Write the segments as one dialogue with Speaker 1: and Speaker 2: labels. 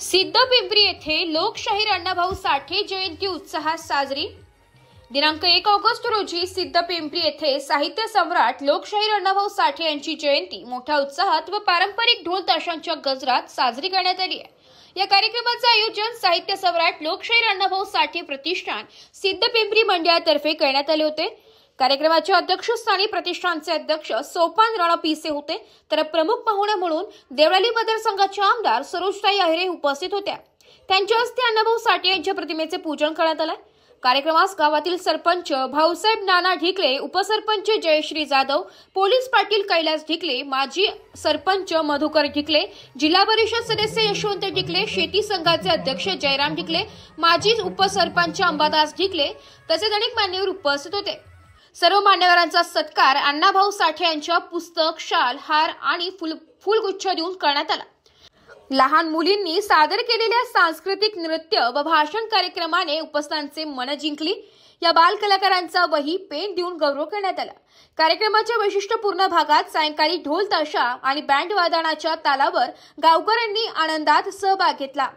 Speaker 1: सिद्धपिंपरी येथे लोकशाहीर अण्णाभाऊ साठे जयंती उत्साहात साजरी। दिनांक 1 ऑगस्ट रोजी सिद्धपिंपरी येथे साहित्य सम्राट लोकशाहीर अण्णाभाऊ साठे यांची जयंती मोठ्या उत्साहात व पारंपरिक ढोल ताशांच्या गजरात साजरी करण्यात आली आहे। या कार्यक्रमाचे आयोजन साहित्य सम्राट लोकशाहीर अण्णाभाऊ साठे प्रतिष्ठान सिद्धपिंपरी मंडळातर्फे करण्यात आले होते। कार्यक्रमाच्या अध्यक्षस्थानी प्रतिष्ठानचे अध्यक्ष सोपान रणपिसे होते, तर प्रमुख पाहुणे म्हणून देवळाली मतदारसंघाच्या आमदार सरोजताई अहिरे उपस्थित होत्या। त्यांच्या हस्ते अण्णाभाऊ साठे यांच्या प्रतिमेचे पूजन करण्यात आले। कार्यक्रमास गावातील सरपंच भाऊसाहेब नाना ढिकले, उपसरपंच जयश्री जाधव, पोलीस पाटील कैलास ढिकले, माजी सरपंच मधुकर ढिकले, जिल्हा परिषद सदस्य यशवंत ढिकले, शेती संघाचे अध्यक्ष जयराम ढिकले, माजी उपसरपंच अंबादास ढिकले तसेच अनेक मान्यवर उपस्थित होते। सर्व मान्यवरांचा सत्कार अण्णाभाऊ साठे यांच्या पुस्तक, शाल, हार आणि फुलगुच्छ देऊन करण्यात आला। लहान मुलींनी सादर केलेल्या सांस्कृतिक नृत्य व भाषण कार्यक्रमाने उपस्थितांचे मन जिंकली। या बाल कलाकारांचा वही पेन देऊन गौरव करण्यात आला। कार्यक्रमाच्या वैशिष्ट्यपूर्ण भागात सायंकाळी ढोल ताशा आणि बँड वादनाच्या तालावर गावकऱ्यांनी आनंदात सहभाग घेतला।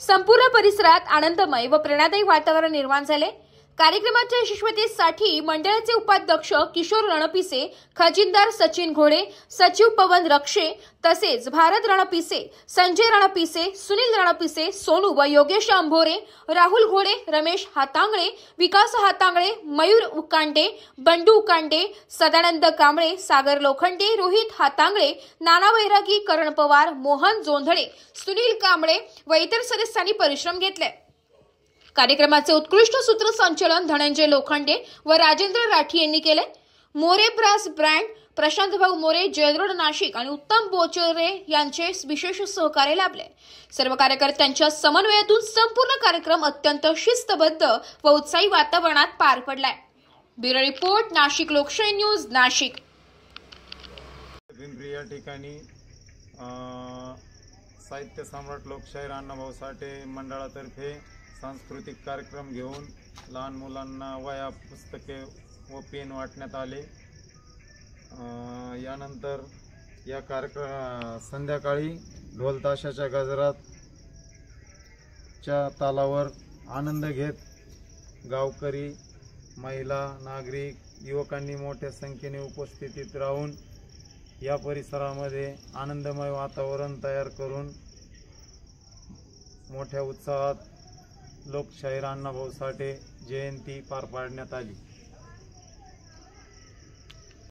Speaker 1: संपूर्ण परिसरात आनंदमय व प्रेरणादायी वातावरण निर्माण झाले। कार्यक्रमाच्या यशस्वीतेसाठी मंडळाचे उपाध्यक्ष किशोर रणपिसे, खजिनदार सचिन घोडे, सचिव पवन रक्षे तसेच भारत रणपिसे, संजय रणपिसे, सुनील रणपिसे, सोनू व योगेश अंभोरे, राहुल घोडे, रमेश हातांगळे, विकास हातांगळे, मयूर उकांडे, बंडू उकांडे, सदानंद कांबळे, सागर लोखंडे, रोहित हातांगळे, नाना वैरागी, करण पवार, मोहन जोंधळे, सुनील कांबळे व इतर सदस्यांनी परिश्रम घेतले। कार्यक्रमाचे उत्कृष्ट सूत्रसंचालन धनंजय लोखंडे व राजेंद्र राठी यांनी केले। मोरे ब्रास ब्रँड, प्रशांत भाऊ मोरे, जयरोड नाशिक आणि उत्तम बोचरे यांचे विशेष सहकार्य लाभले। सर्व कार्यकर्त्यांच्या समन्वयातून संपूर्ण कार्यक्रम अत्यंत शिस्तबद्ध व उत्साही वातावरणात पार पडलाय। ब्युरो रिपोर्ट, नाशिक लोकशाही न्यूज, नाशिक।
Speaker 2: या ठिकाणी साहित्य सम्राट लोकशाहीर अण्णाभाऊ साठे मंडळातर्फे सांस्कृतिक कार्यक्रम घेऊन लहान मुलांना वह्या, पुस्तके व पेन वाटण्यात आले। यानंतर या कार्यक्रम संध्याकाळी ढोल ताशाच्या गजरात च्या तालावर आनंद घेत गावकरी, महिला, नागरिक, युवकांनी मोठ्या संख्येने उपस्थितीत राहून या परिसरामध्ये आनंदमय वातावरण तयार करून मोठ्या उत्साहात लोकशाहीर अण्णाभाऊ साठे जयंती पार पाडण्यात आली।